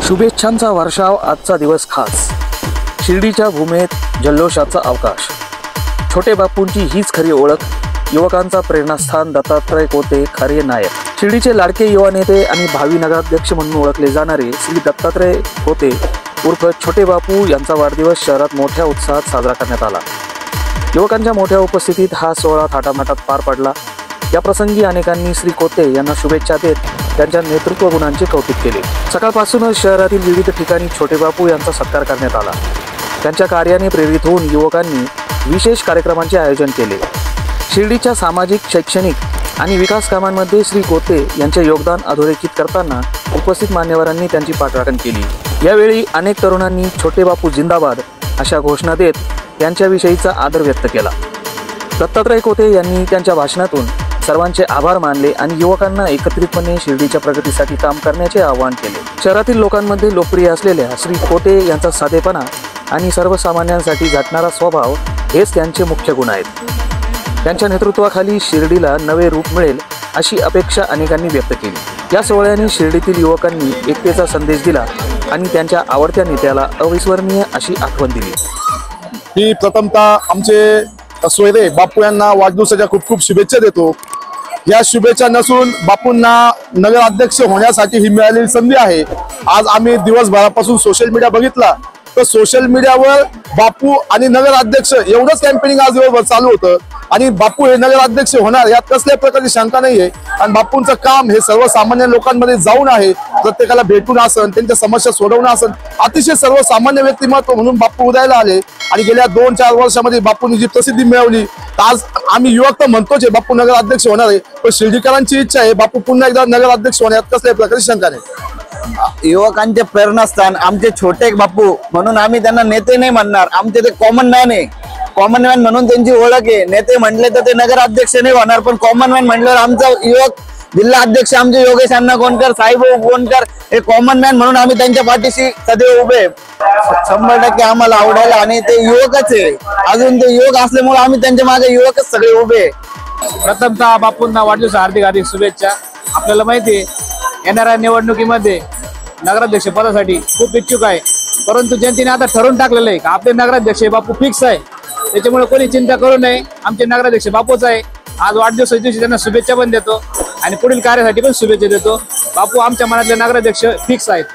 शुभेच्छांचा वर्षाव, आजचा दिवस खास. शिर्डीच्या भूमीत जल्लोषाचा अवकाश. छोटे बापूंची हीच खरी ओळख. युवकांचा प्रेरणास्थान दत्तात्रय कोते खरे नायक. शिर्डीचे लाडके युवा नेते आणि भावी नगराध्यक्ष म्हणून ओळखले जाणारे श्री दत्तात्रय कोते उर्फ छोटे बापू यांचा वाढदिवस शहरात मोठ्या उत्साहात साजरा करण्यात आला. युवकांच्या मोठ्या उपस्थितीत हा सोहळा थाटामाटात पार पडला. या प्रसंगी अनेकांनी श्री कोते यांना शुभेच्छा देत त्यांच्या नेतृत्व गुणांचे कौतुक केले. सकाळपासूनच शहरातील विविध ठिकाणी छोटे बापू यांचा सत्कार करण्यात आला. त्यांच्या कार्याने प्रेरित होऊन युवकांनी विशेष कार्यक्रमांचे आयोजन केले. शिर्डीच्या सामाजिक, शैक्षणिक आणि विकास कामांमध्ये श्री कोते यांचे योगदान अधोरेखित करताना उपस्थित मान्यवरांनी त्यांची पाठराखण केली. यावेळी अनेक तरुणांनी छोटे बापू जिंदाबाद अशा घोषणा देत त्यांच्याविषयीचा आदर व्यक्त केला. दत्तात्रय कोते यांनी त्यांच्या भाषणातून सर्वांचे आभार मानले आणि युवकांना एकत्रितपणे शिर्डीच्या प्रगतीसाठी काम करण्याचे आवाहन केले. शहरातील लोकांमध्ये लोकप्रिय असलेल्या श्री कोते यांचा साधेपणा आणि सर्वसामान्यांसाठी झटणारा स्वभाव हेच त्यांचे मुख्य गुण आहेत. त्यांच्या नेतृत्वाखाली शिर्डीला नवे रूप मिळेल अशी अपेक्षा अनेकांनी व्यक्त केली. या सोहळ्याने शिर्डीतील युवकांनी एकतेचा संदेश दिला आणि त्यांच्या आवडत्या नेत्याला अविस्मरणीय अशी आठवण दिली. मी प्रथमतः आमचे सोयरे बापू यांना वाढदिवसाच्या खूप खूप शुभेच्छा देतो. या शुभेच्छा नसून बापूंना नगराध्यक्ष होण्यासाठी ही मिळालेली संधी आहे. आज आम्ही दिवसभरापासून सोशल मीडिया बघितला तर सोशल मीडियावर बापू आणि नगराध्यक्ष एवढंच कॅम्पेनिंग आज दिवसभर चालू होतं आणि बापू हे नगराध्यक्ष होणार यात कसल्याही प्रकारची शंका नाहीये. आणि बापूंचं काम हे सर्वसामान्य लोकांमध्ये जाऊन आहे, प्रत्येकाला भेटून असन, त्यांच्या समस्या सोडवणं असन, अतिशय सर्वसामान्य व्यक्तिमत्व म्हणून बापू उदयाला आले. आणि गेल्या 2-4 वर्षामध्ये बापूंनी जी प्रसिद्धी मिळवली, आज आम्ही युवक तर म्हणतोच बापू नगराध्यक्ष होणार आहे, पण शिर्डीकरांची इच्छा आहे बापू पुन्हा एकदा नगराध्यक्ष होण्यात कसल्याही प्रकारची शंका नाही. युवकांचे प्रेरणास्थान आमचे छोटे बापू म्हणून आम्ही त्यांना नेते नाही म्हणणार. आमचे ते कॉमन मॅन आहे. कॉमन मॅन म्हणून त्यांची ओळख आहे. नेते म्हटले तर ते नगराध्यक्ष नाही होणार, पण कॉमन मॅन म्हटल्यावर आमचा युवक जिल्हा अध्यक्ष आमचे योगेश अण्णा गोंडकर, साहेब गोंडकर हे कॉमन मॅन म्हणून आम्ही त्यांच्या पाठीशी सदैव उभे. 100% आम्हाला आवडायला आणि ते युवकच आहे. अजून ते युवक असल्यामुळे आम्ही त्यांच्या मागे युवकच सगळे उभे. प्रथमतः बापूंना वाढदिवस हार्दिक शुभेच्छा. आपल्याला माहिती आहे येणाऱ्या निवडणुकीमध्ये नगराध्यक्ष पदासाठी खूप इच्छुक आहे, परंतु जनतेने आता ठरवून टाकलेलं आहे की आपले नगराध्यक्ष बापू फिक्स आहे. त्याच्यामुळे कोणी चिंता करू नये, आमचे नगराध्यक्ष बापूच आहे. आज वाढदिवसाच्या दिवशी त्यांना शुभेच्छा पण देतो आणि पुढील कार्यासाठी पण शुभेच्छा देतो. बापू आमच्या मनातले नगराध्यक्ष फिक्स आहेत.